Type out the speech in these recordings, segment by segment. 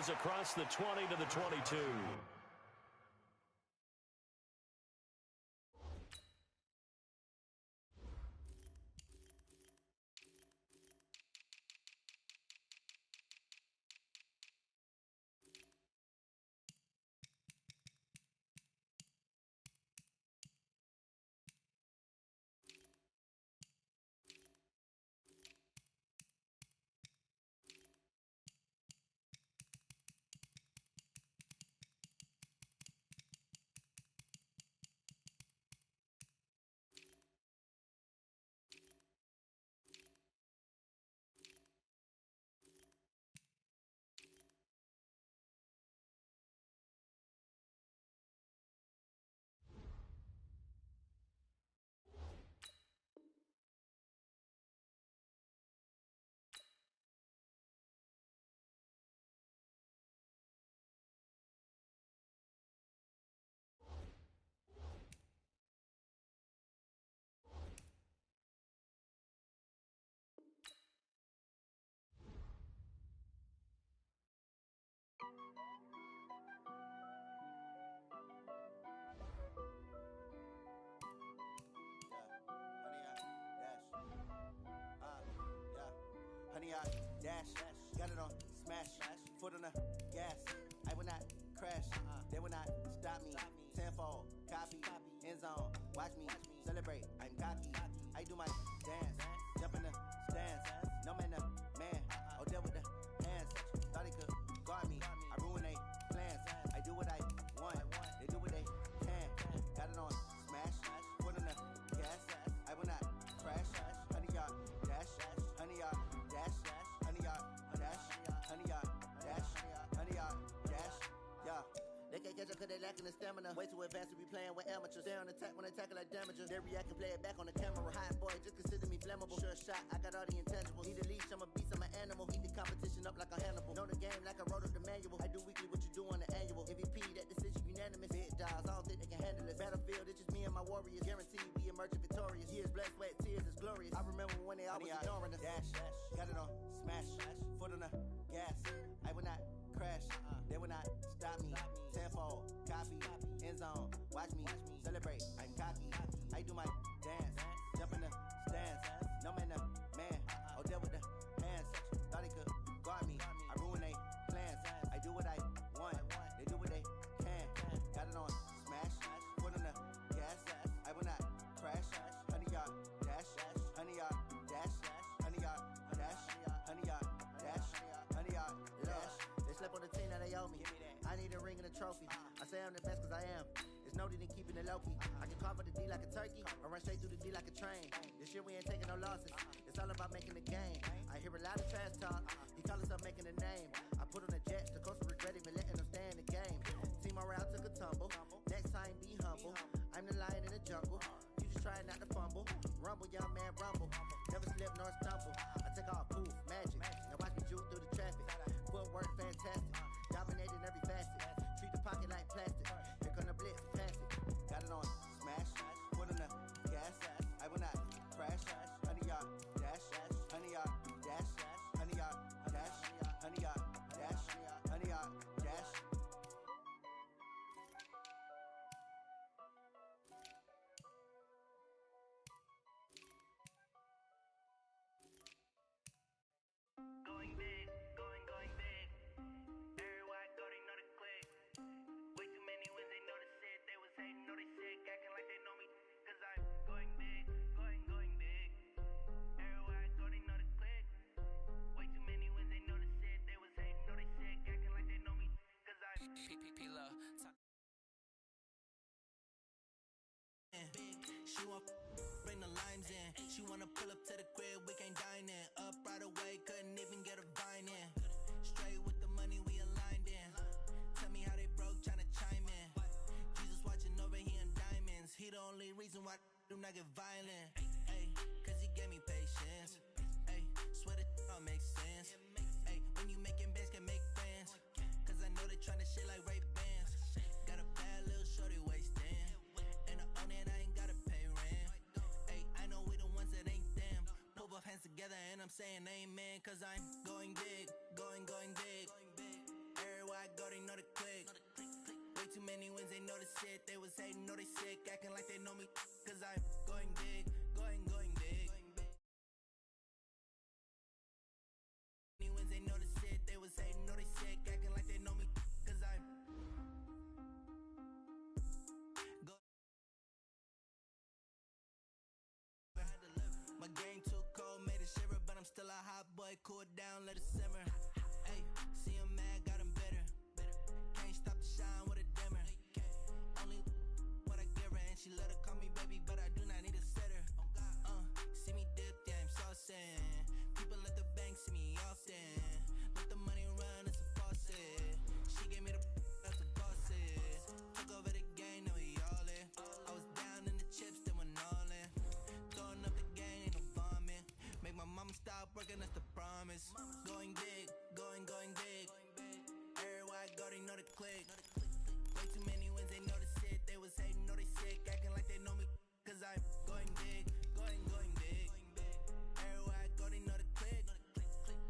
goes across the 20 to the 22. Honey, I dash, got it on smash, foot on the gas. I will not crash, they will not stop me. Tenfold, copy, end zone, watch me celebrate. I'm cocky, I do my dance, jump in the stands. No man, the man, oh deal with the hands. Thought he could guard me, I ruin they plans. I do what I want, they do what they can. Got it on smash, foot on the gas. I will not crash, honey, y'all dash, honey, y'all dash, honey, y'all dash, honey, y'all dash, honey, y'all dash, yeah. They can't catch up cause they lacking the stamina. Way too advanced to be playing with amateurs. They on attack when they tackle like damagers. They react and play it back on the camera. Hot boy, just consider me flammable. Sure shot, I got all the intangibles. Need a leash, I'm a beast, I'm an animal. Heat the competition up like a Hannibal. Know the game like I wrote up the manual. I do weekly what you do on the annual. MVP, that decision unanimous. Big dials, I don't think they can handle it. Battlefield, it's just me and my warriors. Guaranteed we emerge victorious. Years, blood, sweat, tears is glorious. I remember when they always ignoring us. Dash, got it on smash, foot on the gas. I will not crash, they will not stop me. Tenfold, copy, end zone, watch me celebrate. I'm cocky, I do my dance, jump in the stands. No man, the man, oh deal with the hands. Thought he could guard me, I ruin they plans. I do what I want, they do what they can. Got it on smash, foot on the gas. I will not crash, honey, y'all dash, honey, y'all dash, honey, y'all dash, honey, y'all dash, honey, y'all dash. They slept on the team that they owe me. I need a ring and a trophy. I say I'm the best cause I am. It's noted in keeping it low-key. I can carve up the D like a turkey or run straight through the D like a train. This year we ain't taking no losses. It's all about making the game. I hear a lot of trash talk. He call himself making a name. I put on the jets. The coach regret even letting them stay in the game. Team morale took a tumble. Next time be humble. I'm the lion in the jungle. You just trying not to fumble. Rumble, young man, rumble. Never slip nor stumble. I take off poof, magic. Now watch me juke through the traffic. Footwork fantastic. Dominating every facet. Treat the pocket like plastic. Here come the blitz, pass it. Got it on smash, foot on the gas. I will not crash, honey, y'all dash, honey, y'all dash, honey, y'all dash, honey, y'all dash, honey, y'all dash. Going big, going big. Everywhere I go, they know the click. Way too many wins, they know the shit. They was hating, know they sick, acting like they know me. Cause I'm going big, going big. Everywhere I go, they know the click. Way too many wins, they know the shit. They was hating, know they sick, acting like they know me. Cause I'm P-P-P-Love. She want bring the limes in. She wanna pull up to the crib, we can't dine in. Up right away, couldn't even get a vine in. Straight with the money, we aligned in. Tell me how they broke, tryna chime in. Jesus watching over here in diamonds. He the only reason why do not get violent. Ay, cause he gave me patience. Ay, swear that all makes sense. Ay, when you making bands, can make friends. Cause I know they tryna shit like Ray Bans. Got a bad little shorty wasting. And I own it, I ain't gotta pay rent. Ay, I know we the ones that ain't them. Pull both hands together and I'm saying amen. Cause I'm going big, going big. too many wins, they know the shit. They was hating, know they sick, acting like they know me. Cause I'm going big, going big. Many wins, they know the shit. They was hating, know they sick, acting like they know me. Cause I'm my game too cold, made it shiver, but I'm still a hot boy. Cool it down, let it simmer. Hey, see him mad, got him bitter. Can't stop the shine with a dimmer. Only what I give her, and she let her call me baby, but I do not need a sitter. See me dip, yeah, I'm saucing. People at the bank see me often. Let the money run, it's a faucet. She gave me the that's a faucet. Took over the game, now we all in. I was down in the chips, then went all in. Throwing up the game, ain't no vomit. Make my mama stop working, that's the promise. Going big, going big. Everywhere I go, they know the click. Way too many wins, they know the shit. They was hating, know they sick, acting like they know me. Cause I'm going big, going big. Everywhere I go, they know the click.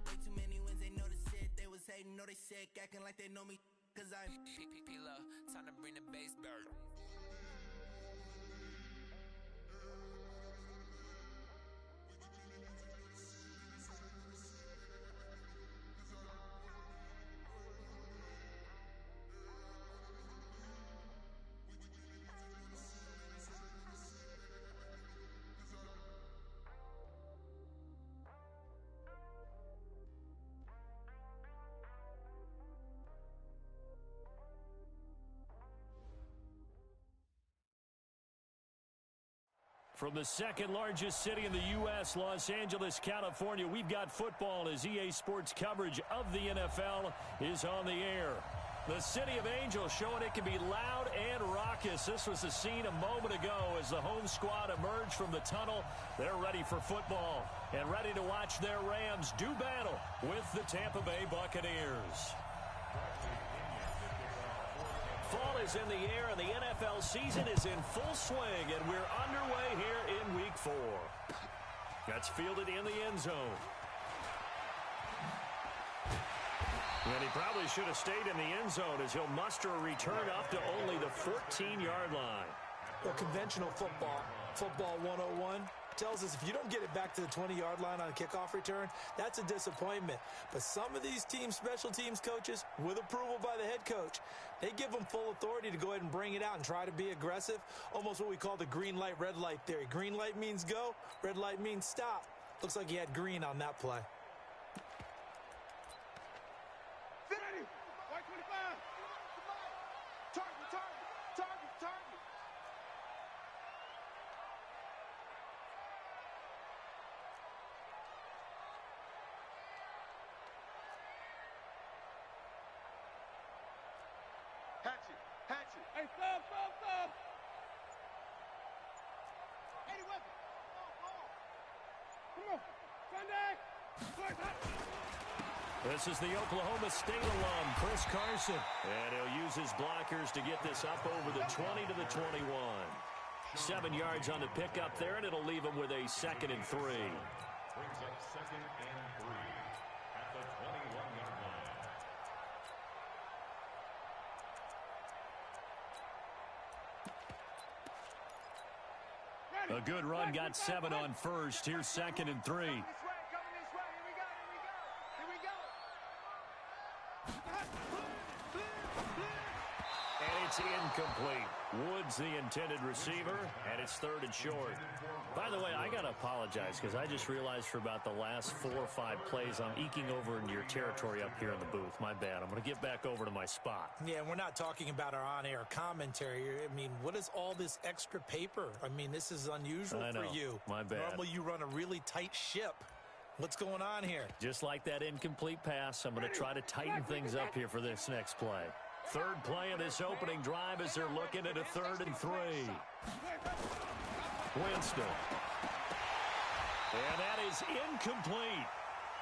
Way too many wins, they know the shit. They was hating, know they sick, acting like they know me. Cause I'm P-P-P-Love, time to bring the bass dirt. From the second largest city in the U.S., Los Angeles, California, we've got football as EA Sports coverage of the NFL is on the air. The City of Angels showing it can be loud and raucous. This was the scene a moment ago as the home squad emerged from the tunnel. They're ready for football and ready to watch their Rams do battle with the Tampa Bay Buccaneers. Fall is in the air, and the NFL season is in full swing, and we're underway here in Week 4. That's fielded in the end zone. And he probably should have stayed in the end zone as he'll muster a return up to only the 14-yard line. Well, conventional football 101, tells us if you don't get it back to the 20-yard line on a kickoff return, that's a disappointment. But some of these team special teams coaches, with approval by the head coach, they give them full authority to go ahead and bring it out and try to be aggressive, almost what we call the green light, red light theory. Green light means go, red light means stop. Looks like he had green on that play. Hey, stop. Eddie Weapon. Come on. Sunday. This is the Oklahoma State alum, Chris Carson. And he'll use his blockers to get this up over the 20 to the 21. 7 yards on the pickup there, and it'll leave him with a 2nd and 3. Brings up 2nd and 3 at the 21-yard line. A good run, got 7 on first. Here's 2nd and 3. Coming this way. Here we go. And it's incomplete. Woods the intended receiver, and it's 3rd and short. By the way, I got to apologize because I just realized for about the last 4 or 5 plays, I'm eking over into your territory up here in the booth. My bad. I'm going to get back over to my spot. Yeah, and we're not talking about our on-air commentary. I mean, what is all this extra paper? I mean, this is unusual for you. My bad. Normally you run a really tight ship. What's going on here? Just like that incomplete pass, I'm going to try to tighten things up here for this next play. 3rd play of this opening drive as they're looking at a 3rd and 3. Winston. And that is incomplete.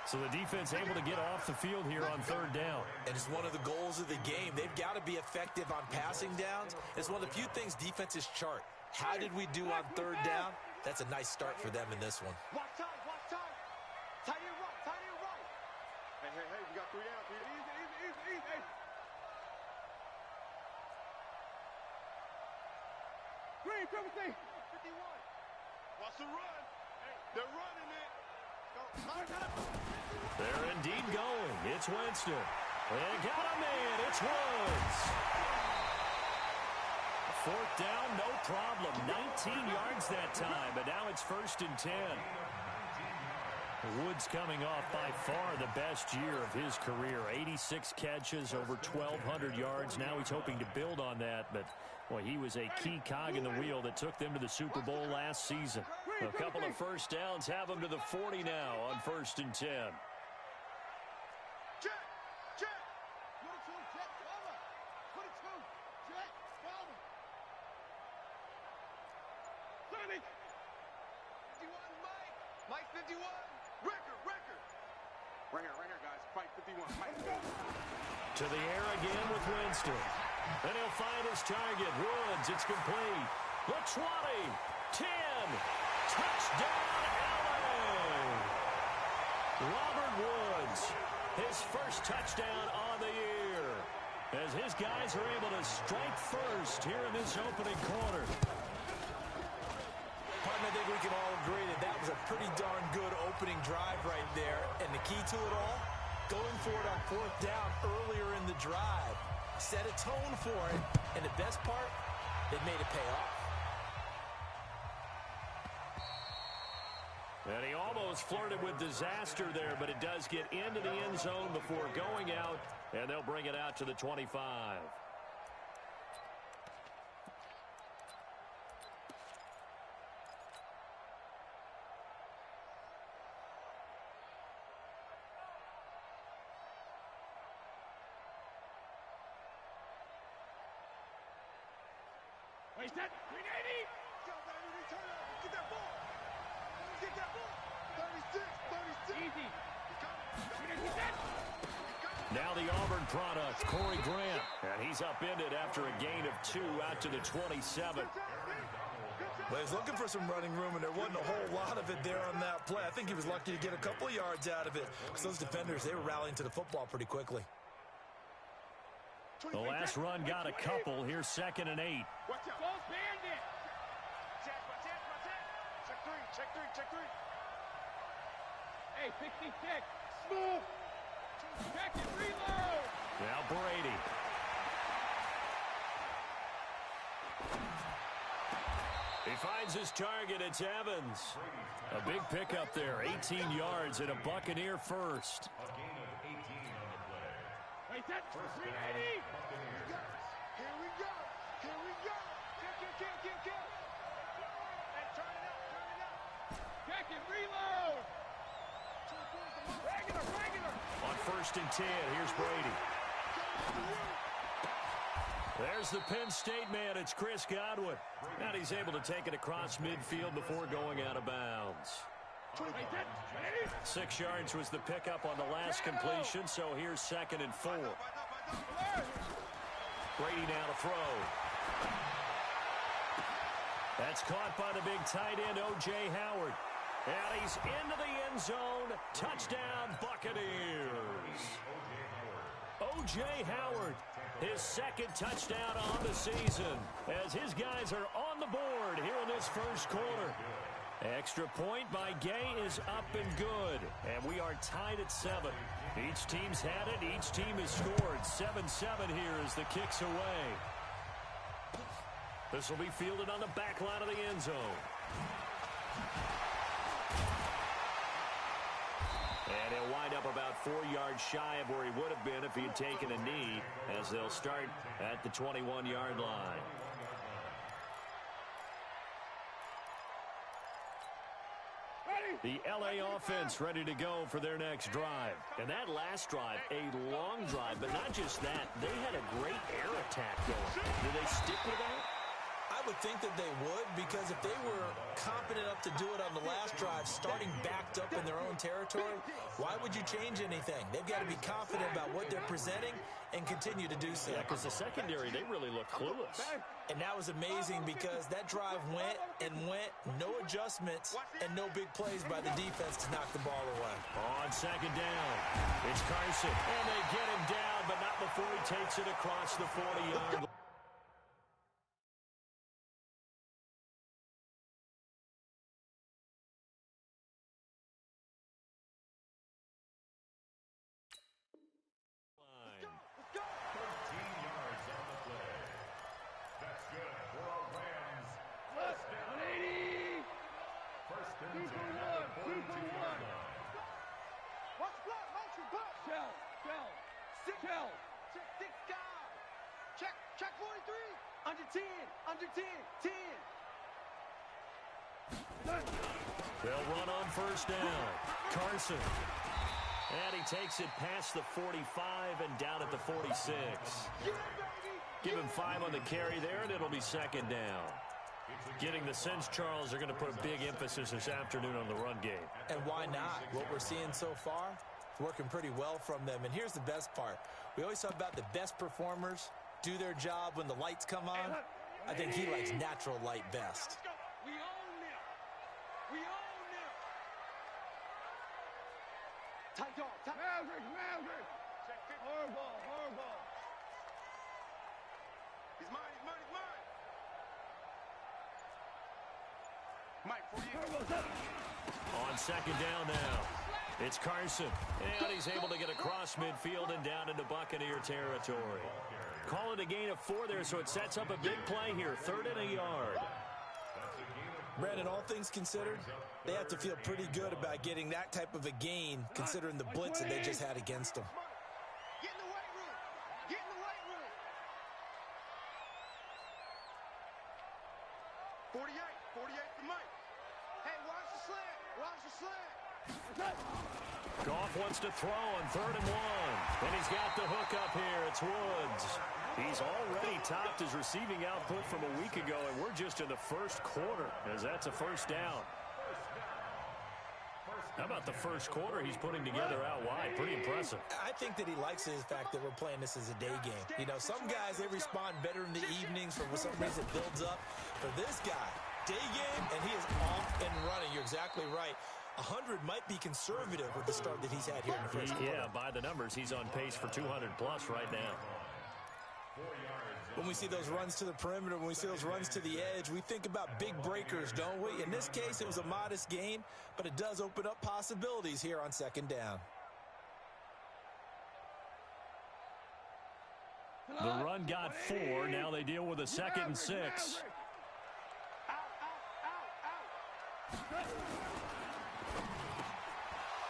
So the defense able to get off the field here on 3rd down. And it's one of the goals of the game. They've got to be effective on passing downs. It's one of the few things defenses chart. How did we do on 3rd down? That's a nice start for them in this one. Watch time. Tight end right. Hey, we got 3 down. Easy. Triple C. 51. Watch the run. They're running it. They're indeed going. It's Winston. They got a man. It's Woods. Fourth down, no problem. 19 yards that time, but now it's 1st and 10. Woods coming off by far the best year of his career. 86 catches, over 1,200 yards. Now he's hoping to build on that, but boy, he was a key cog in the wheel that took them to the Super Bowl last season. A couple of first downs have them to the 40 now on 1st and 10. Check. 22, check, cover. 22, check, cover. 30. 51, Mike. Mike 51. Record. Right here, guys. Fight 51. Mike. To the air again with Winston. And he'll find his target. Woods, it's complete. The 20, 10. Touchdown, LA! Robert Woods, his first touchdown on the year, as his guys are able to strike first here in this opening quarter. I think we can all agree that that was a pretty darn good opening drive right there. And the key to it all, going for it on 4th down earlier in the drive. Set a tone for it. And the best part, they made it pay off. And he almost flirted with disaster there, but it does get into the end zone before going out, and they'll bring it out to the 25. Wait, set. 380. Go, baby. Return it. Get that ball. 36. Easy. Now the Auburn product, Corey Grant. And he's upended after a gain of 2 out to the 27. Well, he's looking for some running room, and there wasn't a whole lot of it there on that play. I think he was lucky to get a couple of yards out of it, because those defenders, they were rallying to the football pretty quickly. The last run got a couple. Here's 2nd and 8. Watch out. False bandit. Check. Check 3. Hey, 66. Smooth. Check it. Reload. Now Brady. He finds his target. It's Evans. A big pickup there. 18 yards and a Buccaneer first. Wait, set. 380. Here we go. Kill. Hey, turn it up. Check it. Reload. Regular. On 1st and 10, here's Brady. There's the Penn State man. It's Chris Godwin. And he's able to take it across midfield before going out of bounds. 6 yards was the pickup on the last completion, so here's 2nd and 4. Brady now to throw. That's caught by the big tight end, O.J. Howard. And he's into the end zone. Touchdown, Buccaneers. O.J. Howard, his 2nd touchdown on the season, as his guys are on the board here in this first quarter. Extra point by Gay is up and good, and we are tied at 7. Each team's had it. Each team has scored. 7-7 here as the kick's away. This will be fielded on the back line of the end zone. And he'll wind up about 4 yards shy of where he would have been if he had taken a knee, as they'll start at the 21-yard line. The LA offense ready to go for their next drive. And that last drive, a long drive, but not just that. They had a great air attack going. Do they stick with that? I would think that they would, because if they were competent enough to do it on the last drive, starting backed up in their own territory, why would you change anything? They've got to be confident about what they're presenting and continue to do so. Yeah, because the secondary, they really look clueless. And that was amazing, because that drive went, no adjustments, and no big plays by the defense to knock the ball away. On 2nd down, it's Carson. And they get him down, but not before he takes it across the 40-yard line. Shell. Check guard. Check 43. Under 10. Under 10. 10. They'll run on first down. Carson. And he takes it past the 45 and down at the 46. Give him 5 on the carry there, and it'll be second down. Getting the sense, Charles, they're going to put a big emphasis this afternoon on the run game. And why not? What we're seeing so far, it's working pretty well from them. And here's the best part. We always talk about the best performers do their job when the lights come on. I think he likes natural light best. We own them. We own them. Tight dog. Maverick. Horrible. He's mine. Mike, 48. On second down now, it's Carson. And he's able to get across midfield and down into Buccaneer territory. Call it a gain of 4 there, so it sets up a big play here. 3rd and a yard. Brandon, all things considered, they have to feel pretty good about getting that type of a gain, considering the blitz that they just had against them. Get in the weight room. Get in the weight room. 48 to Mike. Hey, watch the slant. Goff wants to throw on 3rd and 1. And he's got the hook up here. It's Woods. He's already topped his receiving output from a week ago, and we're just in the first quarter, as that's a first down. How about the first quarter he's putting together out wide? Pretty impressive. I think that he likes the fact that we're playing this as a day game. You know, some guys, they respond better in the evenings. For some reason, it builds up. For this guy, day game, and he is off and running. You're exactly right. 100 might be conservative with the start that he's had here in the first quarter. Yeah, by the numbers, he's on pace for 200-plus right now. When we see those runs to the perimeter, when we see those runs to the edge, we think about big breakers, don't we? In this case, it was a modest gain, but it does open up possibilities here on second down. The run got 4. Now they deal with a 2nd and 6.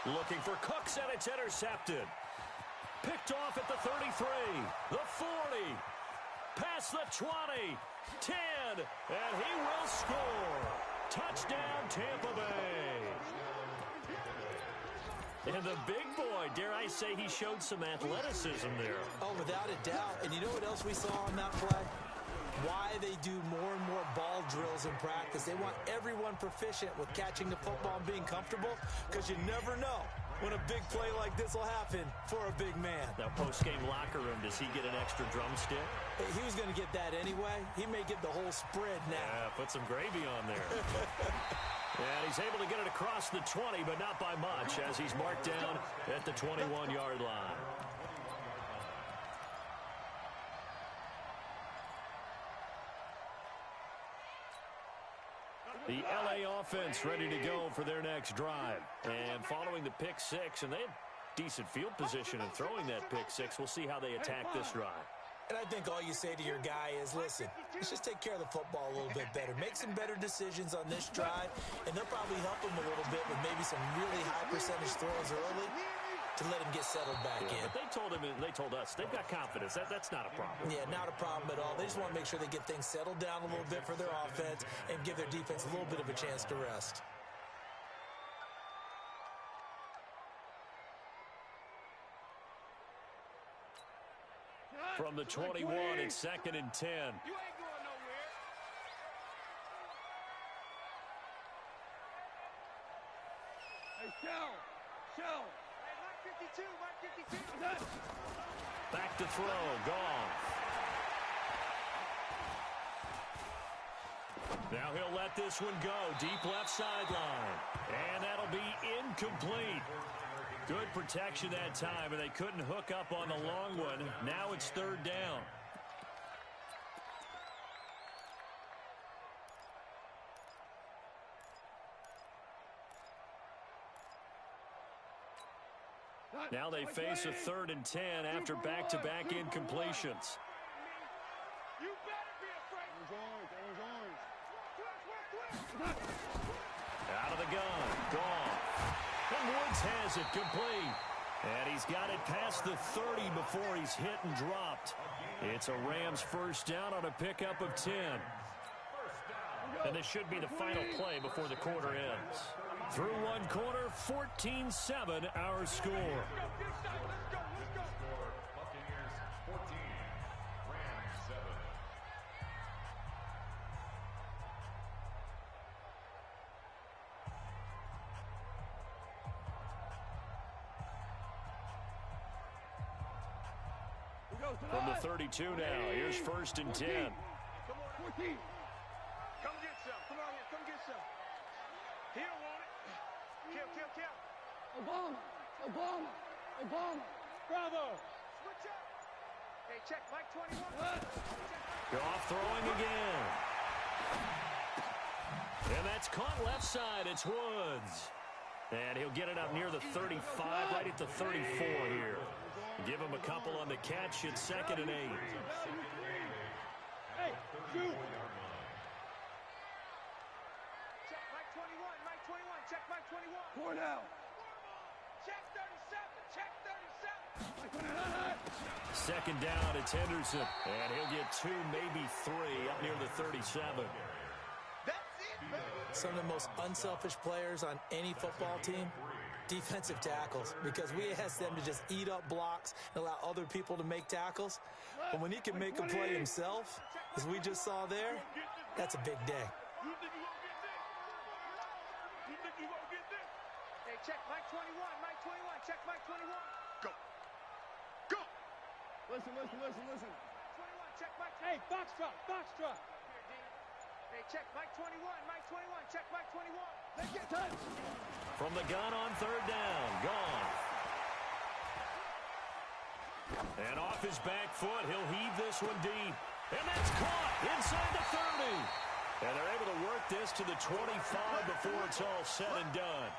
Looking for Cooks, and it's intercepted. Picked off at the 33, the 40, past the 20, 10, and he will score. Touchdown, Tampa Bay. And the big boy, dare I say, he showed some athleticism there. Oh, without a doubt. And you know what else we saw on that play? Why they do more and more ball drills in practice. They want everyone proficient with catching the football and being comfortable, because you never know when a big play like this will happen for a big man. Now, post-game locker room, does he get an extra drumstick? He was going to get that anyway. He may get the whole spread now. Yeah, put some gravy on there. And he's able to get it across the 20, but not by much, as he's marked down at the 21-yard line. The L.A. offense ready to go for their next drive. And following the pick 6, and they had decent field position in throwing that pick 6. We'll see how they attack this drive. And I think all you say to your guy is, listen, let's just take care of the football a little bit better. Make some better decisions on this drive, and they'll probably help him a little bit with maybe some really high percentage throws early to let him get settled back in. But they told him, and they told us, they've got confidence. That's not a problem. Yeah, not a problem at all. They just want to make sure they get things settled down a little bit for their offense and give their defense a little bit of a chance to rest. From the 21, it's 2nd and 10. You ain't going nowhere. Hey, Shell. Hey, Mike 52. Back to throw, Goff. Now he'll let this one go, deep left sideline. And that'll be incomplete. Good protection that time, and they couldn't hook up on the long one. Now it's 3rd down. Now they face a 3rd and 10 after back-to-back incompletions. You better be afraid. Out of the gun, Goff. And Woods has it complete. And he's got it past the 30 before he's hit and dropped. It's a Rams first down on a pickup of 10. And this should be the final play before the quarter ends. Through one quarter, 14-7 our score. Buccaneers 14, Rams 7. From the 32 now, here's first and 10. Come on, 14. Come get some. Come on here. Come get some. He don't want it. Kill. Obama. Bravo. Switch up. Hey, check Mike 21. Goff throwing again. And that's caught left side. It's Woods. And he'll get it up near the 35, right at the 34 here. Give him a couple on the catch. It's second and 8. Hey, shoot. Check Mike 21. Check Mike 21. 4 now. Check 37. Second down, it's Henderson. And he'll get 2, maybe 3, up near the 37. That's it, man. Some of the most unselfish players on any football team, defensive tackles, because we ask them to just eat up blocks and allow other people to make tackles. But when he can make a play himself, as we just saw there, that's a big day. You think you gonna get this? Hey, check Mike 21. Check Mike 21. Go. Listen. 21, check Mike. Hey, box drop. Hey, check Mike 21. Check Mike 21. Let's get touch. From the gun on third down, gone. And off his back foot, he'll heave this one deep. And that's caught inside the 30. And they're able to work this to the 25 before it's all said and done.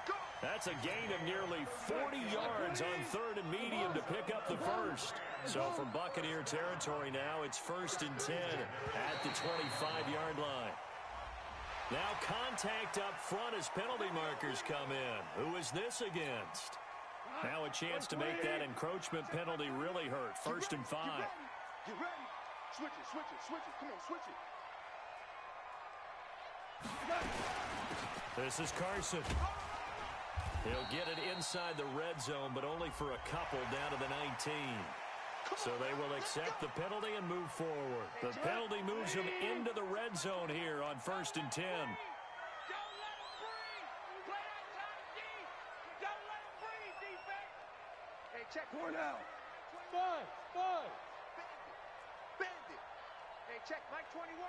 That's a gain of nearly 40 yards on third and medium to pick up the first. So from Buccaneer territory now, it's first and 10 at the 25-yard line. Now contact up front as penalty markers come in. Who is this against? Now a chance to make that encroachment penalty really hurt. First and 5. Get ready. Switch it. Come on, switch it. This is Carson. He'll get it inside the red zone, but only for a couple down to the 19. So they will accept the penalty and move forward. The penalty moves them into the red zone here on first and 10. Don't let him breathe. Play outside deep. Don't let him breathe, defense. Hey, check 4 now. 5. Bandit. Hey, check Mike 21.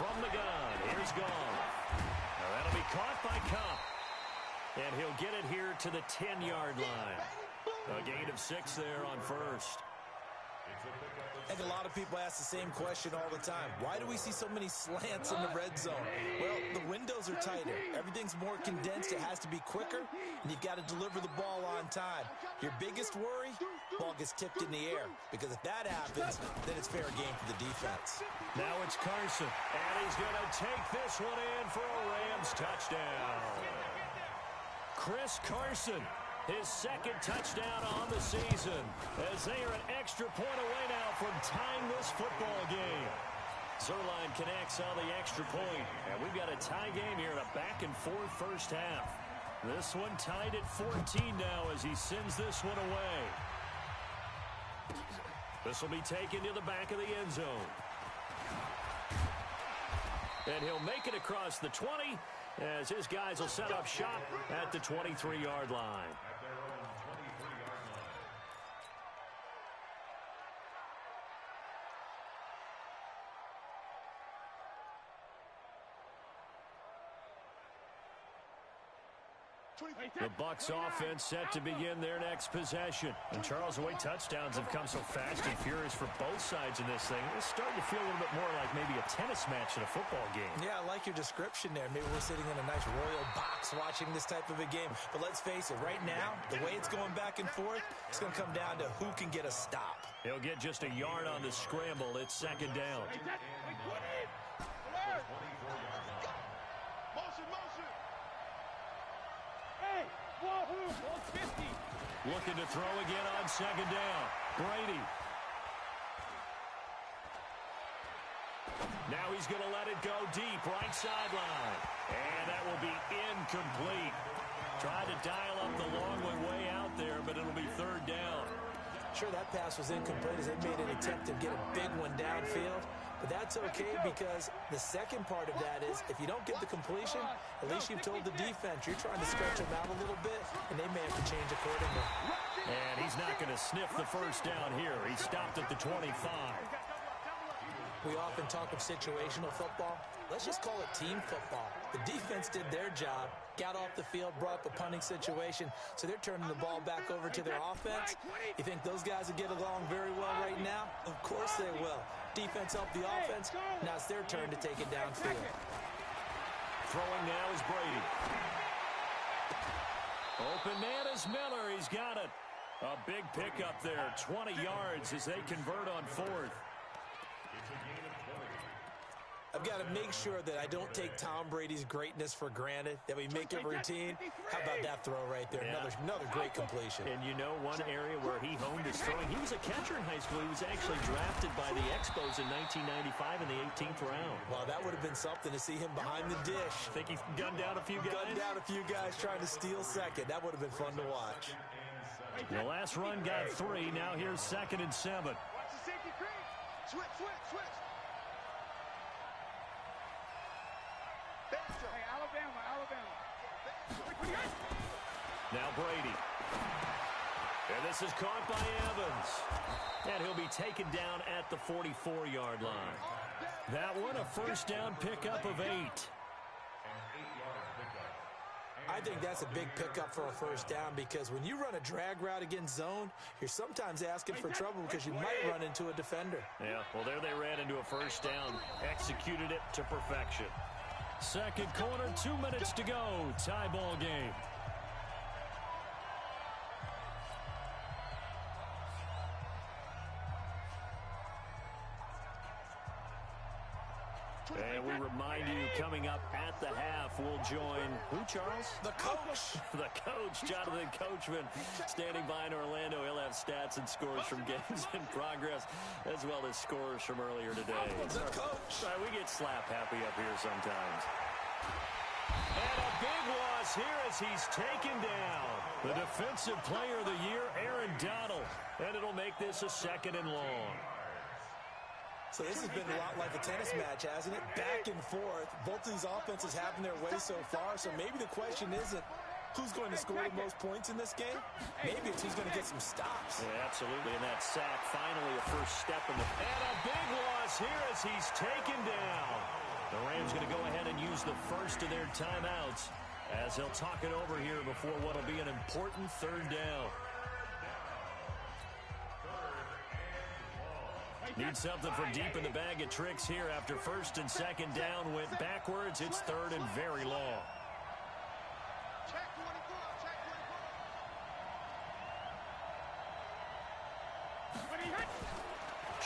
From the gun, here's Goff. Now that'll be caught by Cup. And he'll get it here to the 10-yard line. A gain of 6 there on first. I think a lot of people ask the same question all the time. Why do we see so many slants in the red zone? Well, the windows are tighter. Everything's more condensed. It has to be quicker, and you've got to deliver the ball on time. Your biggest worry, ball gets tipped in the air, because if that happens, then it's fair game for the defense. Now it's Carson, and he's going to take this one in for a Rams touchdown. Chris Carson, his second touchdown on the season, as they are an extra point away now from tying this football game. Zerline connects on the extra point, and we've got a tie game here in a back-and-forth first half. This one tied at 14 now as he sends this one away. This will be taken to the back of the end zone. And he'll make it across the 20 as his guys will set up shop at the 23-yard line. The Bucs offense set to begin their next possession. And Charles, the way touchdowns have come so fast and furious for both sides in this thing, it's starting to feel a little bit more like maybe a tennis match in a football game. Yeah, I like your description there. Maybe we're sitting in a nice royal box watching this type of a game. But let's face it, right now, the way it's going back and forth, it's going to come down to who can get a stop. He'll get just a yard on the scramble. It's second down. Motion. Hey, Wahoo, 50. Looking to throw again on second down. Brady. Now he's going to let it go deep, right sideline. And that will be incomplete. Tried to dial up the long way out there, but it'll be third down. Sure, that pass was incomplete as they made an attempt to get a big one downfield. But that's okay because the second part of that is if you don't get the completion, at least you've told the defense you're trying to stretch them out a little bit, and they may have to change accordingly. And he's not going to sniff the first down here. He stopped at the 25. We often talk of situational football. Let's just call it team football. The defense did their job, got off the field, brought up a punting situation, so they're turning the ball back over to their offense. You think those guys will get along very well right now? Of course they will. Defense helped the offense. Now it's their turn to take it downfield. Throwing now is Brady. Open man is Miller. He's got it. A big pickup there, 20 yards as they convert on fourth. I've got to make sure that I don't take Tom Brady's greatness for granted, that we make it routine. How about that throw right there? Yeah. Another great completion. And you know one area where he honed his throwing? He was a catcher in high school. He was actually drafted by the Expos in 1995 in the 18th round. Well, that would have been something to see him behind the dish. Think he gunned down a few guys? Gunned down a few guys trying to steal second. That would have been fun to watch. The last run got 3. Now here's 2nd and 7. Watch the safety creep. Switch. Hey, Alabama. Now Brady. And this is caught by Evans. And he'll be taken down at the 44-yard line. That one, a first down pickup of 8. I think that's a big pickup for a first down because when you run a drag route against zone, you're sometimes asking for trouble because you might run into a defender. Yeah, well, there they ran into a first down. Executed it to perfection. Second quarter, 2 minutes to go. Tie ball game. And we remind you, coming up at the half, we'll join, who, Charles? The coach. The coach, Jonathan Coachman, standing by in Orlando. He'll have stats and scores from games in progress, as well as scores from earlier today. The coach. Sorry, we get slap happy up here sometimes. And a big loss here as he's taken down. The defensive player of the year, Aaron Donald. And it'll make this a 2nd and long. So this has been a lot like a tennis match, hasn't it? Back and forth. Both of these offenses having their way so far. So maybe the question isn't who's going to score the most points in this game. Maybe it's who's going to get some stops. Yeah, absolutely. And that sack, finally a first step in the... And a big loss here as he's taken down. The Rams going to go ahead and use the first of their timeouts as they'll talk it over here before what will be an important 3rd down. Need something from deep in the bag of tricks here after 1st and 2nd down went backwards. It's 3rd and very long.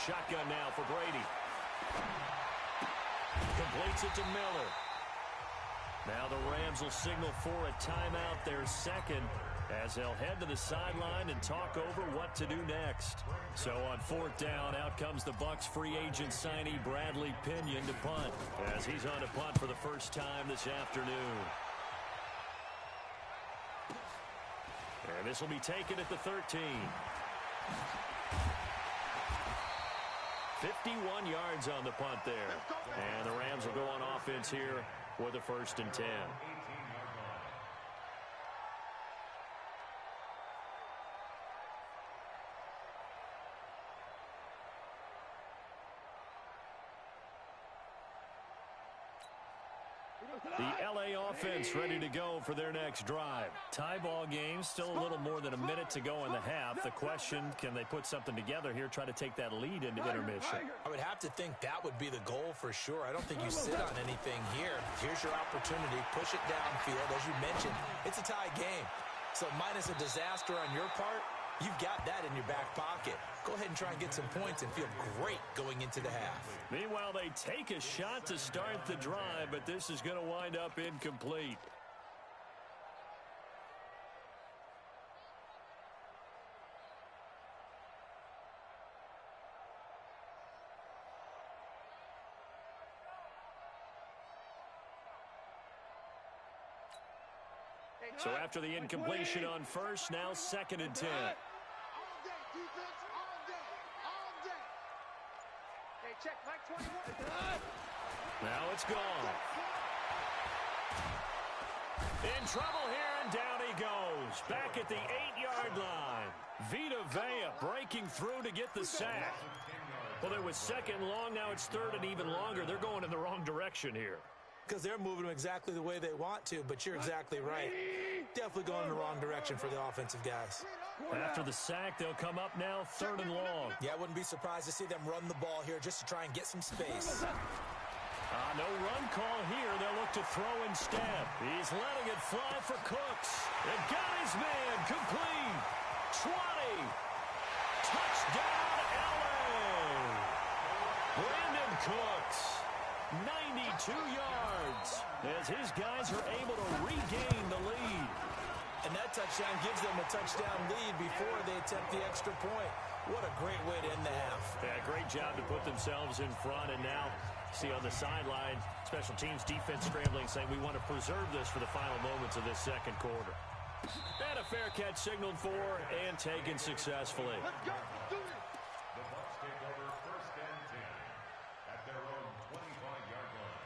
Shotgun now for Brady. Completes it to Miller. Now the Rams will signal for a timeout, their 2nd, as they'll head to the sideline and talk over what to do next. So on 4th down, out comes the Bucs free agent signee Bradley Pinion to punt, as he's on to punt for the first time this afternoon. And this will be taken at the 13. 51 yards on the punt there. And the Rams will go on offense here with a 1st and 10. The LA offense ready to go for their next drive. Tie ball game, still a little more than a minute to go in the half. The question, can they put something together here, try to take that lead into intermission? I would have to think that would be the goal for sure. I don't think you sit on anything here. Here's your opportunity. Push it downfield. As you mentioned, it's a tie game. So minus a disaster on your part, you've got that in your back pocket. Go ahead and try and get some points and feel great going into the half. Meanwhile, they take a shot to start the drive, but this is going to wind up incomplete. So after the incompletion on first, now 2nd and 10. All day, defense, all day, all day. Hey, check, Mike 21. Now it's gone. In trouble here, and down he goes. Back at the 8-yard line. Vita Vea breaking through to get the sack. Well, it was 2nd long, now it's 3rd and even longer. They're going in the wrong direction here. Because they're moving them exactly the way they want to, but you're exactly right. Definitely going in the wrong direction for the offensive guys. After the sack, they'll come up now 3rd and long. Yeah, I wouldn't be surprised to see them run the ball here just to try and get some space. No run call here. They'll look to throw instead. He's letting it fly for Cooks. It got his man complete. 20. Touchdown, LA. Brandon Cooks. 92 yards as his guys are able to regain the lead. And that touchdown gives them a touchdown lead before they attempt the extra point. What a great way to end the half. Yeah, great job to put themselves in front. And now, see on the sideline, special teams defense scrambling, saying we want to preserve this for the final moments of this 2nd quarter. And a fair catch signaled for and taken successfully. Let's go. Do it. The Bucs take over 1st and 10 at their own 25-yard line.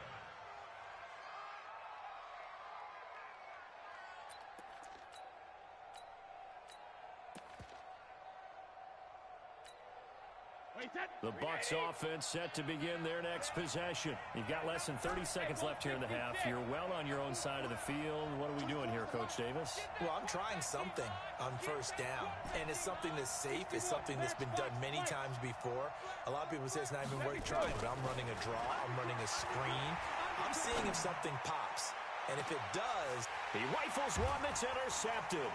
The Bucs offense set to begin their next possession. You've got less than 30 seconds left here in the half. You're well on your own side of the field. What are we doing here, Coach Davis? Well, I'm trying something on 1st down, and it's something that's safe. It's something that's been done many times before. A lot of people say it's not even worth trying, but I'm running a draw. I'm running a screen. I'm seeing if something pops, and if it does... He rifles one that's intercepted.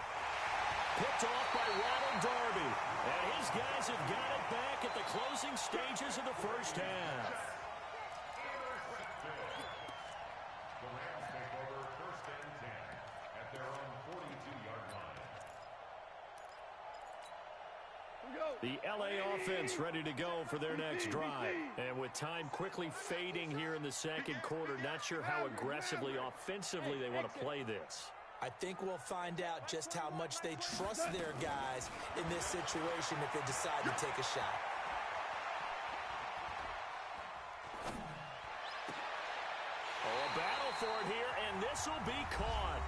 Picked off by Ronald Darby. And his guys have got it back at the closing stages of the 1st half. The Rams take over 1st and 10 at their own 42-yard line. The LA offense ready to go for their next drive. And with time quickly fading here in the 2nd quarter, not sure how aggressively, offensively they want to play this. I think we'll find out just how much they trust their guys in this situation if they decide to take a shot. Oh, a battle for it here, and this will be caught.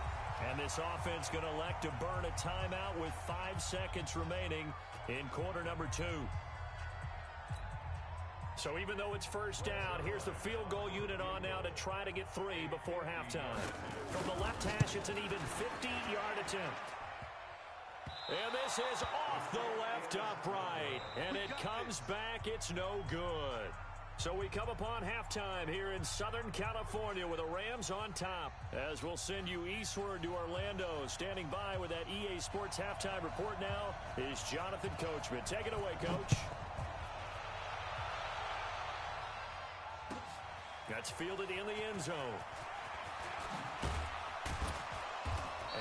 And this offense going to elect to burn a timeout with 5 seconds remaining in quarter number 2. So even though it's 1st down, here's the field goal unit on now to try to get 3 before halftime. From the left hash, it's an even 50-yard attempt. And this is off the left upright. And it comes back. It's no good. So we come upon halftime here in Southern California with the Rams on top. As we'll send you eastward to Orlando. Standing by with that EA Sports halftime report now is Jonathan Coachman. Take it away, Coach. That's fielded in the end zone.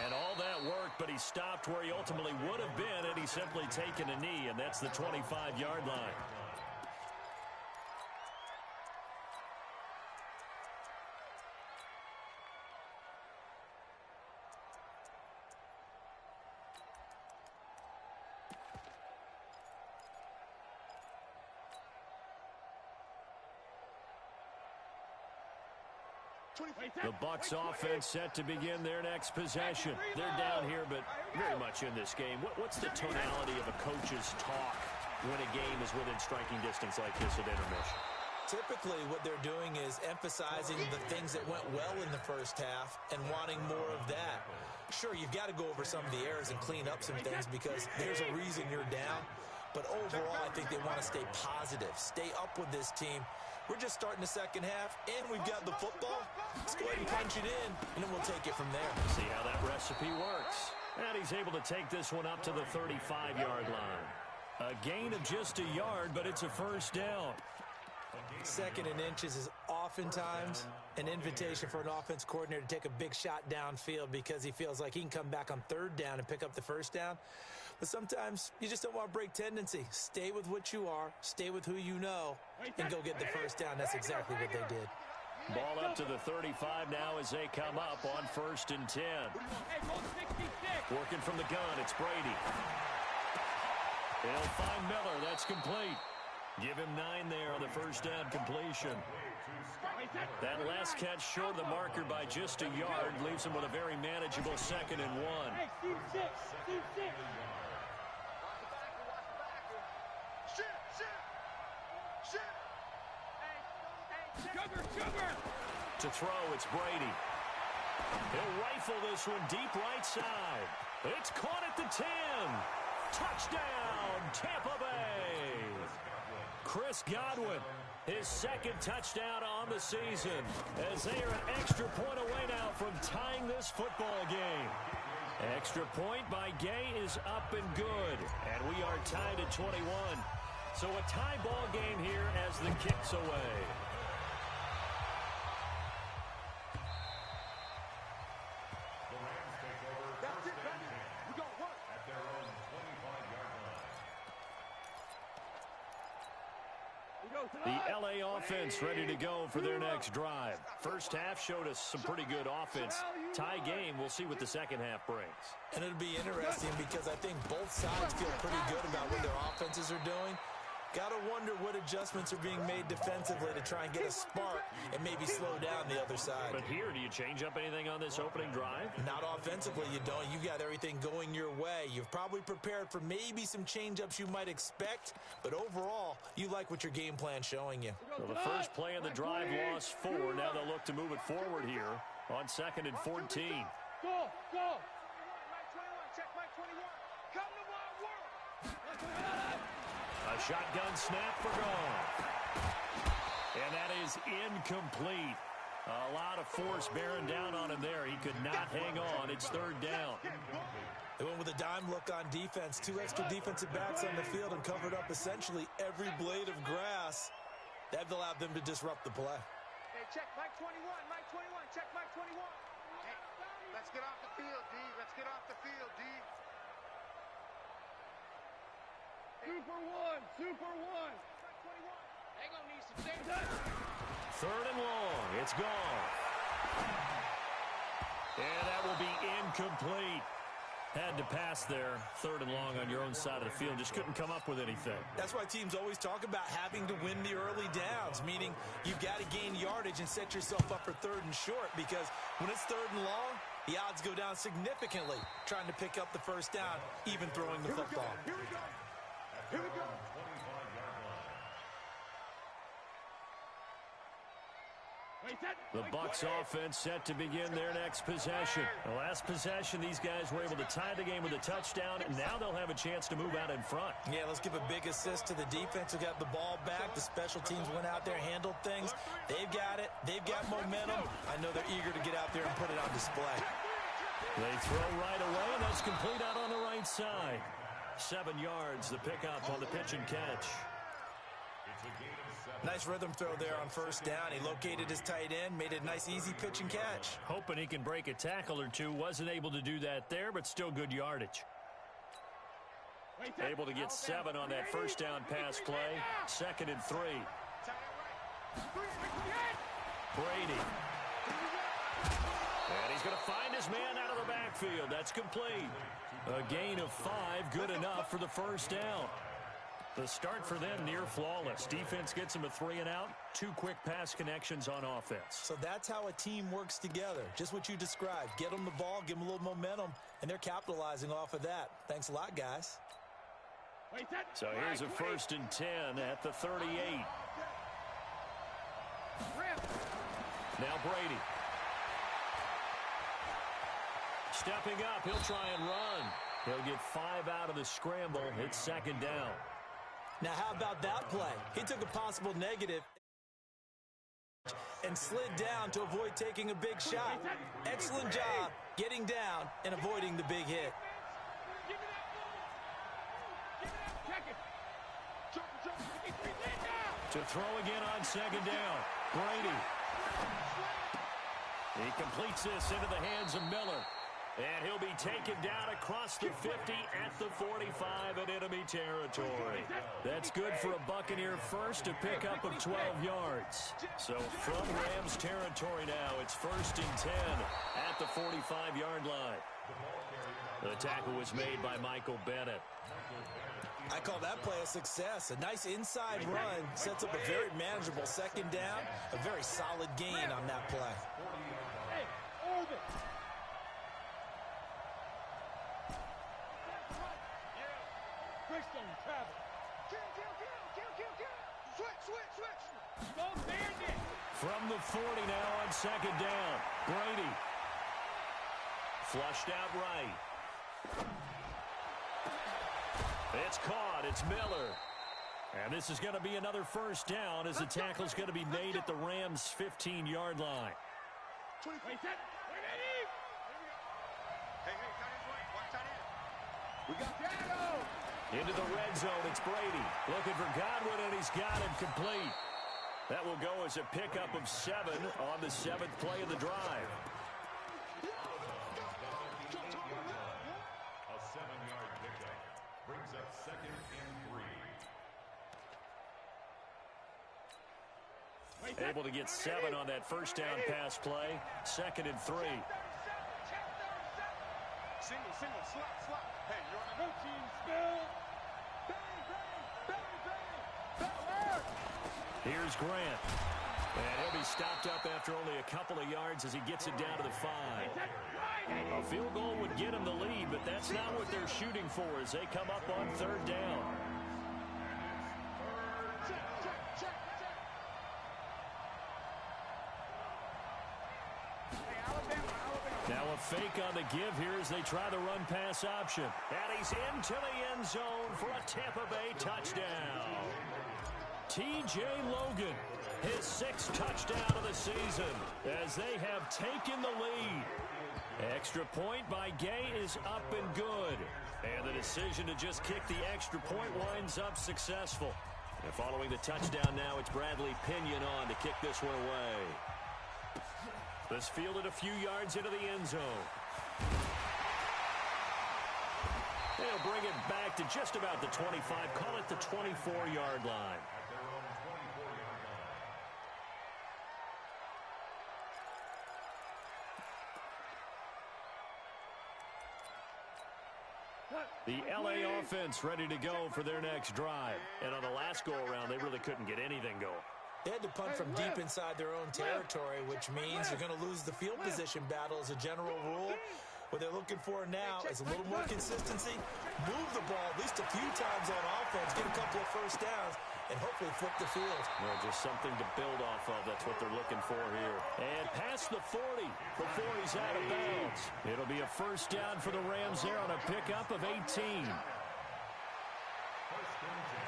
And all that worked, but he stopped where he ultimately would have been had he simply taken a knee, and that's the 25-yard line. The Bucs offense set to begin their next possession. They're down here, but very much in this game. What's the tonality of a coach's talk when a game is within striking distance like this at intermission? Typically, what they're doing is emphasizing the things that went well in the 1st half and wanting more of that. Sure, you've got to go over some of the errors and clean up some things because there's a reason you're down. But overall, I think they want to stay positive, stay up with this team. We're just starting the 2nd half, and we've got the football. Let's go ahead and punch it in, and then we'll take it from there. See how that recipe works. And he's able to take this one up to the 35-yard line. A gain of just a yard, but it's a 1st down. 2nd and inches is oftentimes an invitation for an offense coordinator to take a big shot downfield because he feels like he can come back on 3rd down and pick up the 1st down. But sometimes you just don't want to break tendency. Stay with what you are, stay with who you know, and go get the 1st down. That's exactly what they did. Ball up to the 35 now as they come up on 1st and 10. Working from the gun, it's Brady. He'll find Miller. That's complete. Give him 9 there on the first down completion. That last catch short of the marker by just a yard leaves him with a very manageable 2nd and 1. To throw, it's Brady. He'll rifle this one deep right side. It's caught at the 10. Touchdown, Tampa Bay. Chris Godwin, his 2nd touchdown on the season, as they are an extra point away now from tying this football game. Extra point by Gay is up and good, and we are tied at 21. So a tie ball game here as the kick's away. The LA offense ready to go for their next drive. First half showed us some pretty good offense. Tie game, we'll see what the second half brings. And it'll be interesting because I think both sides feel pretty good about what their offenses are doing. Got to wonder what adjustments are being made defensively to try and get a spark and maybe slow down the other side. But here, do you change up anything on this opening drive? Not offensively, you don't. You got everything going your way. You've probably prepared for maybe some change-ups you might expect, but overall, you like what your game plan's showing you. Well, the first play of the drive lost 4. Now they'll look to move it forward here on 2nd and 14. Go! Mike 21, check Mike 21. Come to my world! A shotgun snap for Goff. And that is incomplete. A lot of force bearing down on him there. He could not hang on. It's 3rd down. They went with a dime look on defense. 2 extra defensive backs on the field and covered up essentially every blade of grass. That allowed them to disrupt the play. Hey, check Mike 21, Mike 21, check Mike 21. Hey, let's get off the field, D. Let's get off the field, D. Super one. Mike 21. They're going to need some things. 3rd and long. It's gone. And that will be incomplete. Had to pass there. 3rd and long on your own side of the field. Just couldn't come up with anything. That's why teams always talk about having to win the early downs, meaning you've got to gain yardage and set yourself up for 3rd and short, because when it's 3rd and long, the odds go down significantly trying to pick up the first down, even throwing the football. Here we go. The Bucs offense set to begin their next possession. The last possession, these guys were able to tie the game with a touchdown, and now they'll have a chance to move out in front. Yeah, let's give a big assist to the defense who got the ball back. The special teams went out there, handled things. They've got it. They've got momentum. I know they're eager to get out there and put it on display. They throw right away, and that's complete out on the right side. 7 yards, the pickup on the pitch and catch. Nice rhythm throw there on first down. He located his tight end, made it a nice, easy pitch and catch. Hoping he can break a tackle or two. Wasn't able to do that there, but still good yardage. Able to get 7 on that first down pass play. 2nd and 3. Brady. And he's going to find his man out of the backfield. That's complete. A gain of 5, good enough for the first down. The start for them near flawless. Defense gets them a 3 and out. 2 quick pass connections on offense. So that's how a team works together. Just what you described. Get them the ball, give them a little momentum, and they're capitalizing off of that. Thanks a lot, guys. So here's a 1st and 10 at the 38. Now Brady. Stepping up, he'll try and run. He'll get 5 out of the scramble. It's 2nd down. Now, how about that play? He took a possible negative and slid down to avoid taking a big shot. Excellent job getting down and avoiding the big hit. To throw again on 2nd down. Brady. He completes this into the hands of Miller. And he'll be taken down across the 50 at the 45 in enemy territory. That's good for a Buccaneer first, a pickup of 12 yards. So from Rams territory now, it's 1st and 10 at the 45-yard line. The tackle was made by Michael Bennett. I call that play a success. A nice inside run sets up a very manageable second down, a very solid gain on that play. From the 40 now on second down. Brady. Flushed out right. It's caught. It's Miller. And this is going to be another first down as the tackle's going to be made at the Rams' 15-yard line. We got Dano. Into the red zone, it's Brady. Looking for Godwin, and he's got him complete. That will go as a pickup of 7 on the 7th play of the drive. A 7-yard pickup brings up 2nd and 3. Able to get 7 on that first down pass play. 2nd and 3. Single, slot. Hey, you're on the team, Spill. Bang. Here's Grant. And he'll be stopped up after only a couple of yards as he gets it down to the 5. A field goal would get him the lead, but that's not what they're shooting for as they come up on 3rd down. Now a fake on the give here as they try the run-pass option. And he's into the end zone for a Tampa Bay touchdown. T.J. Logan, his 6th touchdown of the season as they have taken the lead. Extra point by Gay is up and good. And the decision to just kick the extra point winds up successful. And following the touchdown now, it's Bradley Pinion on to kick this one away. This fielded a few yards into the end zone. They'll bring it back to just about the 25. Call it the 24-yard line. The L.A. offense ready to go for their next drive. And on the last go-around, they really couldn't get anything going. They had to punt from deep inside their own territory, which means you're going to lose the field position battle as a general rule. What they're looking for now is a little more consistency, move the ball at least a few times on offense, get a couple of first downs, and hopefully flip the field. Well, just something to build off of. That's what they're looking for here. And past the 40 before he's out of bounds. It'll be a first down for the Rams there on a pickup of 18. First and 10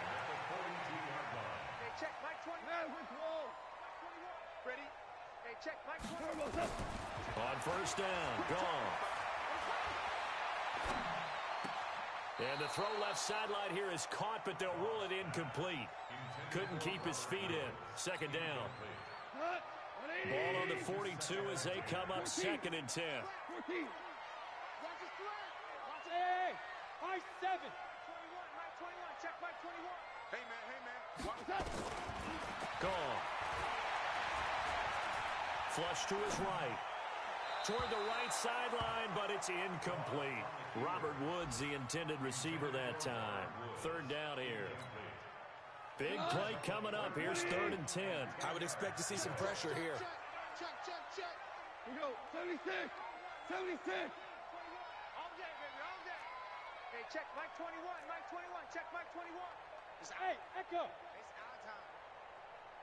at the 42-yard line. Hey, check Mike 20. Ready? Hey, check Mike 20. On first down, gone. And the throw left sideline here is caught, but they'll rule it incomplete. Couldn't keep his feet in. Second down. Ball on the 42 as they come up 2nd and 10. Hey, Mike 7. 21, Mike 21. Check Mike 21. Hey, man. What's up? Gone. Flush to his right. Toward the right sideline, but it's incomplete. Robert Woods, the intended receiver that time. 3rd down here. Big play coming up. Here's 3rd and 10. I would expect to see some pressure here. Check. We go. 76. All day, baby. All day. Hey, check Mike 21. Mike 21. Check Mike 21. Hey, Echo. It's our time.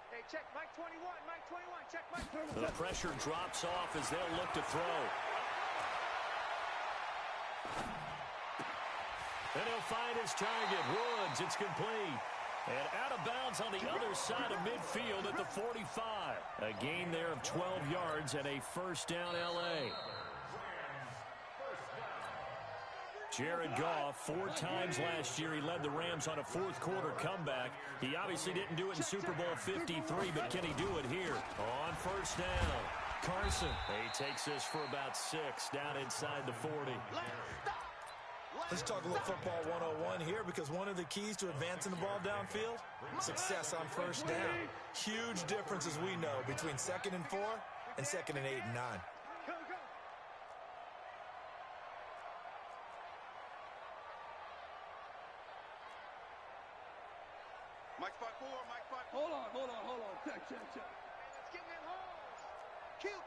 Hey, check Mike 21. Mike 21. Check Mike 21. The pressure drops off as they'll look to throw. And he'll find his target. Woods, it's complete. And out of bounds on the other side of midfield at the 45. A gain there of 12 yards and a first down L.A. Jared Goff, 4 times last year, he led the Rams on a fourth-quarter comeback. He obviously didn't do it in Super Bowl 53, but can he do it here? On first down. Carson. He takes this for about 6 down inside the 40. Let's talk a little football 101 here, because one of the keys to advancing the ball downfield, success on first down. Huge difference, as we know, between 2nd and 4 and 2nd and 8 and 9. Mike spot 4, Mike spot 4. Hold on. Check. Let's get in home. Kill.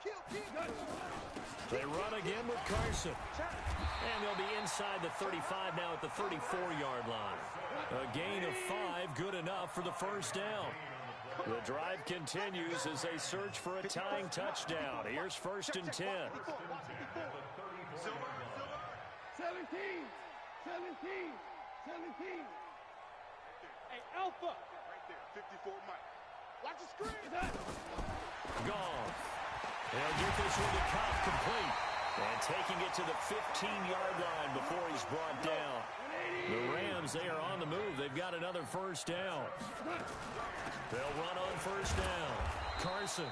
They run again with Carson. And they'll be inside the 35 now at the 34-yard line. A gain of 5, good enough for the first down. The drive continues as they search for a tying touchdown. Here's 1st and 10. 17. Hey, Alpha. Right there, 54 Mike. Watch the screen. Gone. They'll get this one to Cobb, complete. And taking it to the 15-yard line before he's brought down. The Rams, they are on the move. They've got another first down. They'll run on first down. Carson.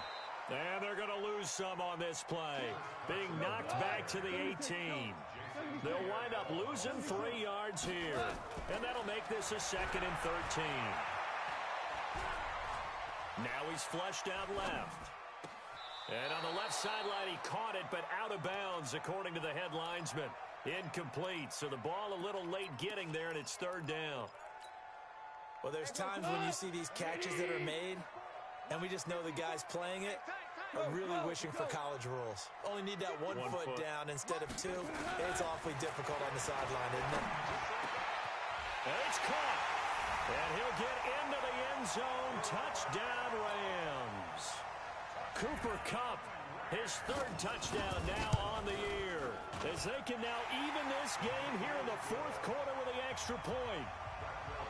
And they're going to lose some on this play. Being knocked back to the 18. They'll wind up losing 3 yards here. And that'll make this a 2nd and 13. Now he's flushed out left. And on the left sideline, he caught it, but out of bounds, according to the head linesman. Incomplete, so the ball a little late getting there, and it's 3rd down. Well, there's times when you see these catches that are made, and we just know the guys playing it are really wishing for college rules. Only need that one foot down instead of 2. It's awfully difficult on the sideline, isn't it? And it's caught. And he'll get into the end zone. Touchdown, Rams. Cooper Kupp, his 3rd touchdown now on the year, as they can now even this game here in the 4th quarter with the extra point.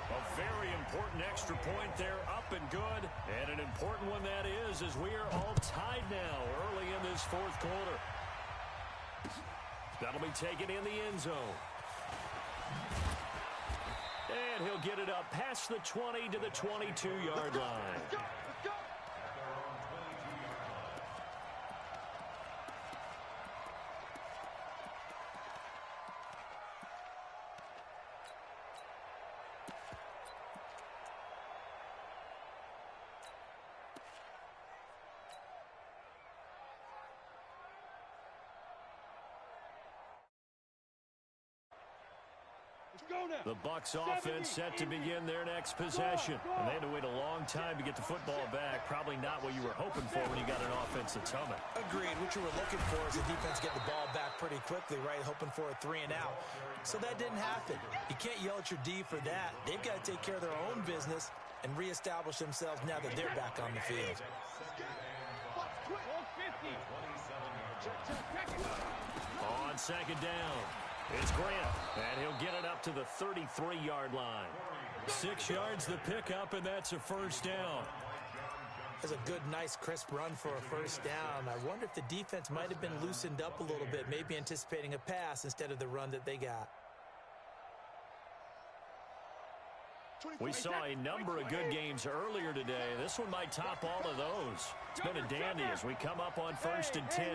A very important extra point there, up and good, and an important one that is, as we are all tied now early in this 4th quarter. That'll be taken in the end zone. And he'll get it up past the 20 to the 22-yard line. The Bucs offense set to begin their next possession. And they had to wait a long time to get the football back. Probably not what you were hoping for when you got an offense that's humming. Agreed. What you were looking for is the defense get the ball back pretty quickly, right? Hoping for a 3 and out. So that didn't happen. You can't yell at your D for that. They've got to take care of their own business and reestablish themselves now that they're back on the field. On 2nd down, it's Grant, and he'll get it up to the 33-yard line. 6 yards the pickup, and that's a first down. That's a good, nice, crisp run for a first down. I wonder if the defense might have been loosened up a little bit, maybe anticipating a pass instead of the run that they got. We saw a number of good games earlier today. This one might top all of those. It's been a dandy as we come up on 1st and 10.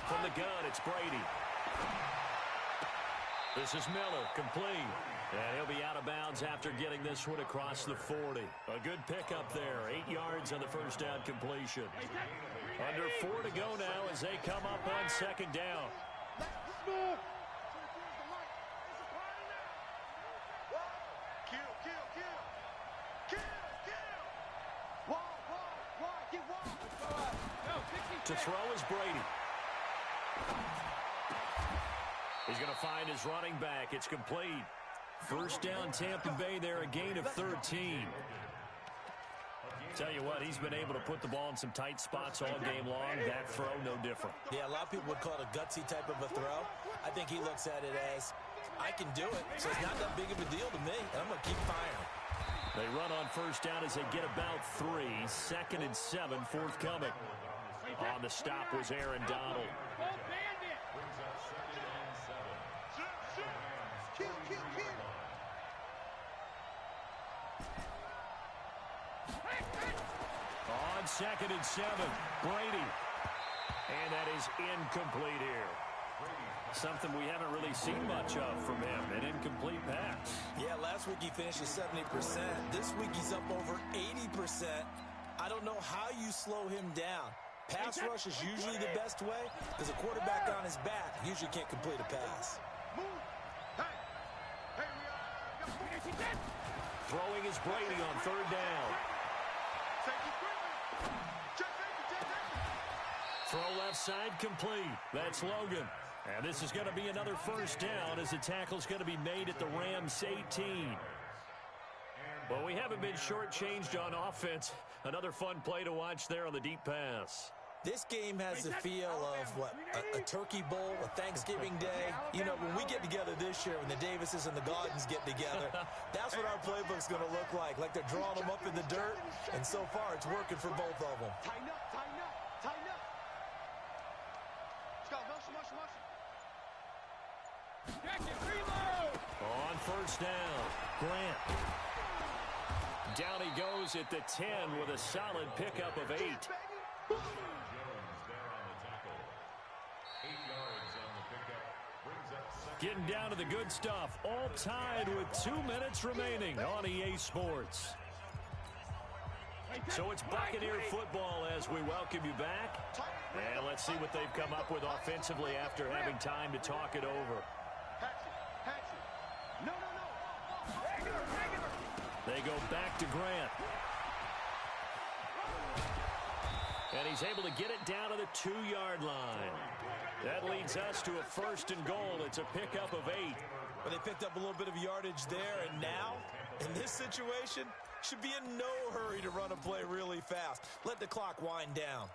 From the gun, it's Brady. This is Miller, complete. And he'll be out of bounds after getting this one across the 40. A good pickup there. 8 yards on the first down completion. Under 4 to go now as they come up on 2nd down. To throw is Brady. He's going to find his running back. It's complete. First down, Tampa Bay there, a gain of 13. Tell you what, he's been able to put the ball in some tight spots all game long. That throw, no different. Yeah, a lot of people would call it a gutsy type of a throw. I think he looks at it as, I can do it, so it's not that big of a deal to me, and I'm going to keep firing. They run on first down as they get about 3. 2nd and 7 forthcoming. On the stop was Aaron Donald. on 2nd and 7. Brady. And that is incomplete here. Something we haven't really seen much of from him, an incomplete pass. Yeah, last week he finished at 70%. This week he's up over 80%. I don't know how you slow him down. Pass rush is usually the best way because a quarterback on his back usually can't complete a pass. Throwing is Brady on 3rd down. Throw left side complete. That's Logan. And this is going to be another 1st down as the tackle's going to be made at the Rams 18. Well, we haven't been shortchanged on offense. Another fun play to watch there on the deep pass. This game has the feel of, what, a turkey bowl, a Thanksgiving day. You know, when we get together this year, when the Davises and the Gaudens get together, that's what our playbook's going to look like. Like they're drawing them up in the dirt, and so far it's working for both of them. Tighten up, tighten up, tighten up. Let's go, motion. Jacket, reload! On 1st down, Grant. Down he goes at the 10 with a solid pickup of 8. Getting down to the good stuff. All tied with 2 minutes remaining on EA Sports. So it's Buccaneer football as we welcome you back. And let's see what they've come up with offensively after having time to talk it over. No. Regular. They go back to Grant. And he's able to get it down to the 2-yard line. That leads us to a 1st and goal. It's a pickup of 8. But they picked up a little bit of yardage there, and now, in this situation, should be in no hurry to run a play really fast. Let the clock wind down.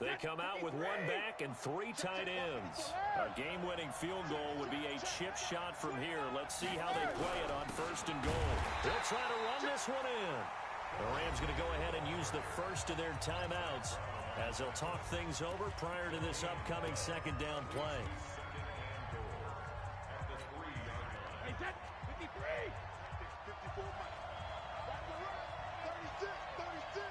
They come out with 1 back and 3 tight ends. A game-winning field goal would be a chip shot from here. Let's see how they play it on 1st and goal. They'll try to run this one in. The Rams going to go ahead and use the first of their timeouts as they'll talk things over prior to this upcoming 2nd down play. Hey, that's 53! 54 miles. Back to right. 36.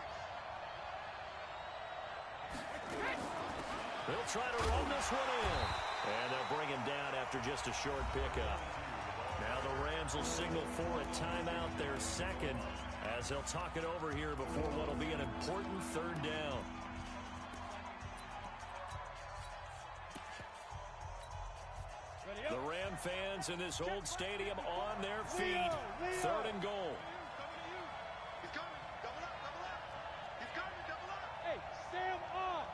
They'll try to run this one in. And they'll bring him down after just a short pickup. Now the Rams will signal for a timeout, their 2nd, as they'll talk it over here before what will be an important 3rd down. The Ram fans in this old stadium on their feet. 3rd and goal. He's coming. Double up. He's coming. Double up. Hey, Sam off.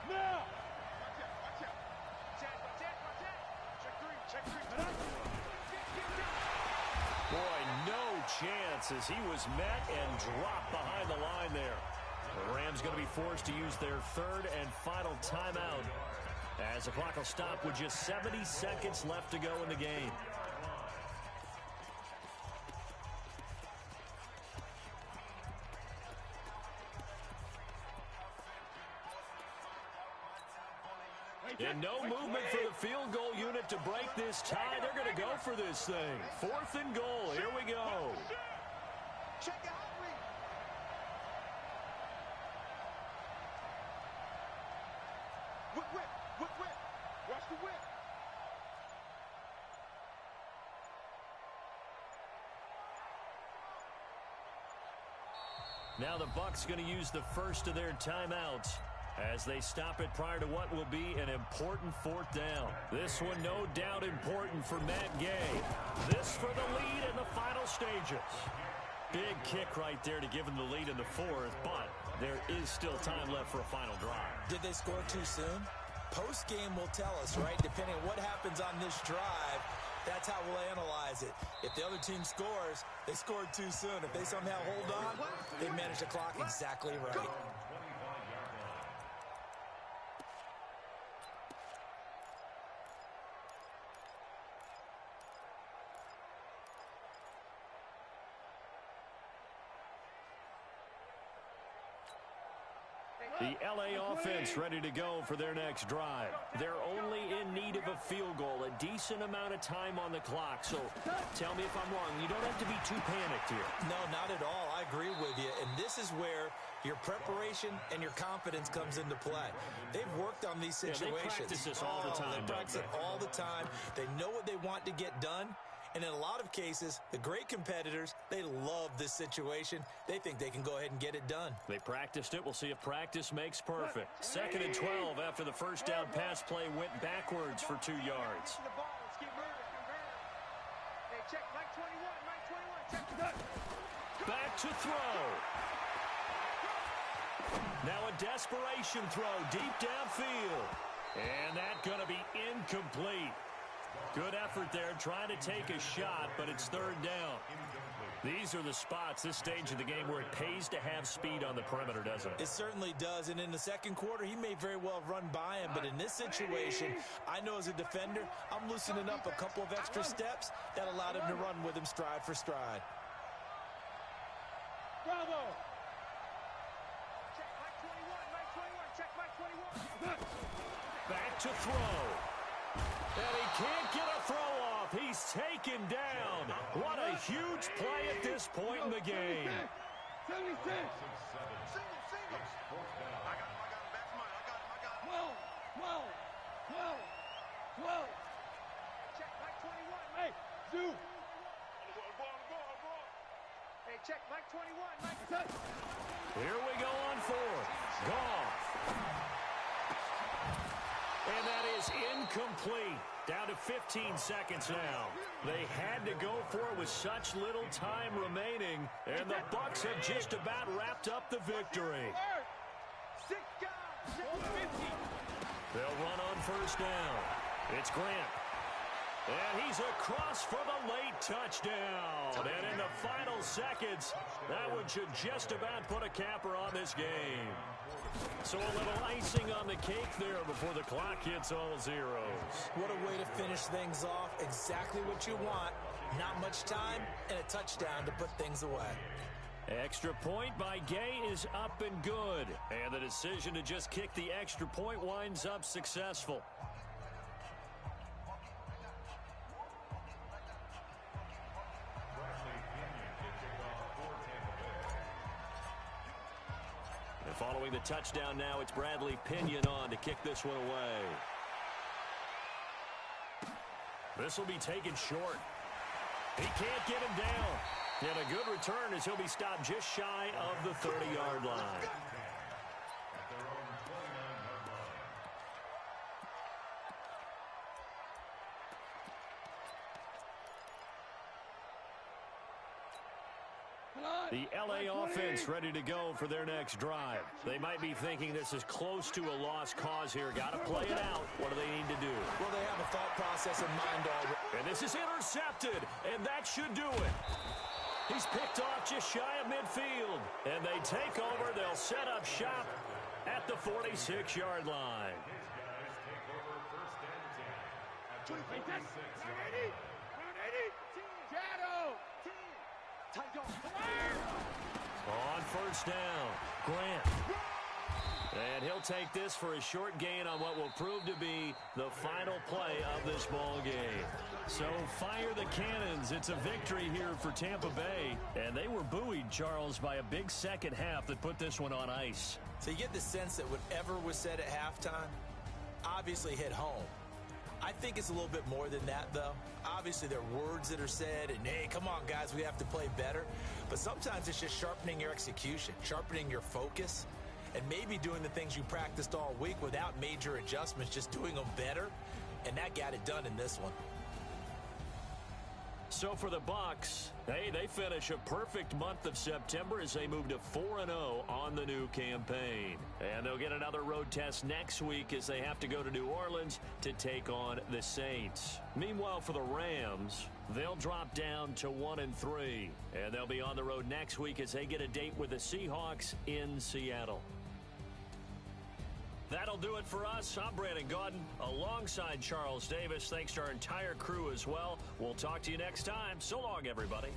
Now. Watch out. Check three. Boy, no chance as he was met and dropped behind the line there. The Rams going to be forced to use their 3rd and final timeout as the clock will stop with just 70 seconds left to go in the game. And no movement for the field goal unit to break this tie. They're going to go for this thing. 4th and goal. Here we go. Check out read. Whip. Watch the whip. Now the Bucs going to use the first of their timeouts as they stop it prior to what will be an important 4th down. This one no doubt important for Matt Gay. This for the lead in the final stages. Big kick right there to give him the lead in the 4th, but there is still time left for a final drive. Did they score too soon? Post-game will tell us, right? Depending on what happens on this drive, that's how we'll analyze it. If the other team scores, they scored too soon. If they somehow hold on, they manage the clock exactly right. The LA offense ready to go for their next drive. They're only in need of a field goal, a decent amount of time on the clock. So tell me if I'm wrong. You don't have to be too panicked here. No, not at all. I agree with you. And this is where your preparation and your confidence comes into play. They've worked on these situations. They practice this all the time. They practice it all the time. They know what they want to get done. And in a lot of cases, the great competitors, they love this situation. They think they can go ahead and get it done. They practiced it. We'll see if practice makes perfect. 2nd and 12 after the first down pass play went backwards for 2 yards. Back to throw. Now a desperation throw deep downfield. And that's going to be incomplete. Good effort there, trying to take a shot, but it's 3rd down. These are the spots, this stage of the game, where it pays to have speed on the perimeter, doesn't it? It certainly does, and in the second quarter, he may very well have run by him, but in this situation, I know as a defender, I'm loosening up a couple of extra steps that allowed him to run with him stride for stride. Bravo! Check Mike 21, Back to throw. And he can't get a throw off. He's taken down. What a huge play at this point in the game. 76. Single. I got him. Back to mine. I got him. 12. Check Mike 21. Hey, Zoo. Ball. Hey, check Mike 21. Mike. Here we go on 4th. Goff. And that is incomplete. Down to 15 seconds now. They had to go for it with such little time remaining, and the Bucs have just about wrapped up the victory. 6 guys. 50. They'll run on 1st down. It's Grant. And he's across for the late touchdown. And in the final seconds, that one should just about put a capper on this game. So a little icing on the cake there before the clock hits all zeros. What a way to finish things off. Exactly what you want. Not much time and a touchdown to put things away. Extra point by Gay is up and good. And the decision to just kick the extra point winds up successful. And following the touchdown now, it's Bradley Pinion on to kick this one away. This will be taken short. He can't get him down. And a good return as he'll be stopped just shy of the 30-yard line. The LA offense ready to go for their next drive. They might be thinking this is close to a lost cause here. Got to play it out. What do they need to do? Well, they have a thought process in mind already. And this is intercepted, and that should do it. He's picked off just shy of midfield. And they take over. They'll set up shop at the 46-yard line. 180. Shadow. On 1st down, Grant. And he'll take this for a short gain on what will prove to be the final play of this ball game. So fire the cannons. It's a victory here for Tampa Bay. And they were buoyed, Charles, by a big second half that put this one on ice. So you get the sense that whatever was said at halftime obviously hit home. I think it's a little bit more than that, though. Obviously, there are words that are said, and, hey, come on, guys, we have to play better. But sometimes it's just sharpening your execution, sharpening your focus, and maybe doing the things you practiced all week without major adjustments, just doing them better. And that got it done in this one. So for the Bucs, hey, they finish a perfect month of September as they move to 4-0 on the new campaign. And they'll get another road test next week as they have to go to New Orleans to take on the Saints. Meanwhile, for the Rams, they'll drop down to 1-3. And they'll be on the road next week as they get a date with the Seahawks in Seattle. That'll do it for us. I'm Brandon Gaudin alongside Charles Davis. Thanks to our entire crew as well. We'll talk to you next time. So long, everybody.